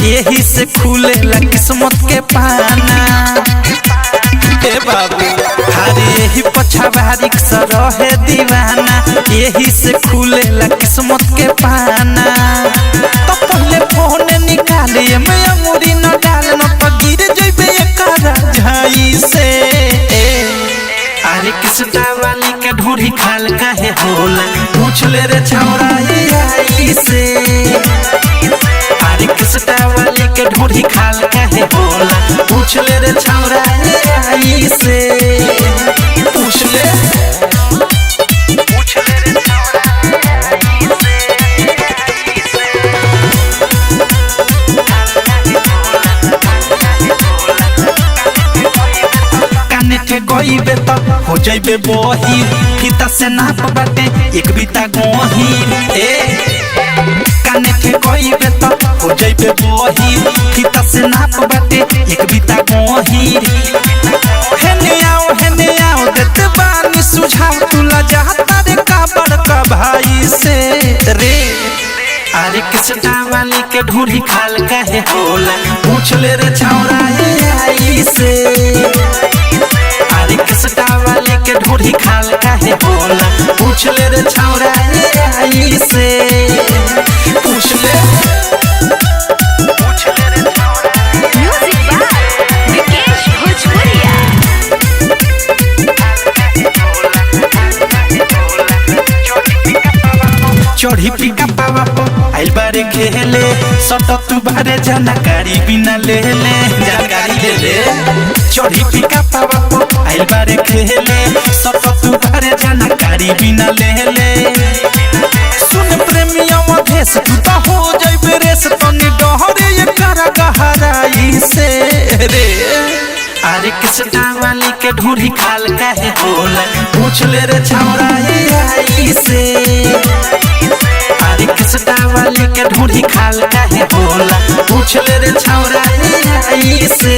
यही से खुलेला किस्मत के पाना। ए बाबू हरे यही पछवारिक से रहे दीवाना, यही से खुलेला किस्मत के पाना। तो पहले फोन निकालिए मैं अंगूरी न डाल न तो गिर जइबे एकरा झाई से। अरे किसटा वाली के ढोरी खाल काहे होला, पूछ ले रे छौरा आई से। अरे किसटा वाली के ढोरी खाल काहे होला, पूछ ले रे छौरा आई से। पूछ ले रे छौरा आई से। काने के गइबे त हो जइबे बही, फीता से नाप बाटे एक बीता गही। काने के गइबे त हो जइबे बही, फीता से नाप बाटे एक बीता गही। हेने आओ देते बानी सुझाव, तुला जाता रे का बड़का भाई से रे। अरे किसटा वाली के ढोरी खाल काहे होला, पूछ ले रे छौरा आई से। अरे किसटा वाली के ढोरी खाल काहे होला, पूछ ले रे छौरा आई से। पूछ ले रे छौरा। म्यूजिक बाय विकेश भोजपुरिया। चढ़ी पिका पावा आइल बारे खेले, सट तू बारे जानकारी बिना ले ले जानकारी ले ले। चढ़ी पिका पावा आइल बारे खेले, सट तू बारे जानकारी बिना ले ले। सुन प्रेमिया देश तू तो हो जइबे रेस, तनी डहरे एकरा गहराई से रे। अरे किसटा वाली के ढोरी खाल काहे होला, पूछ ले रे छौरा आई से। अरे किसटा वाली के ढोरी खाल काहे होला, पूछ ले रे छौरा आई से।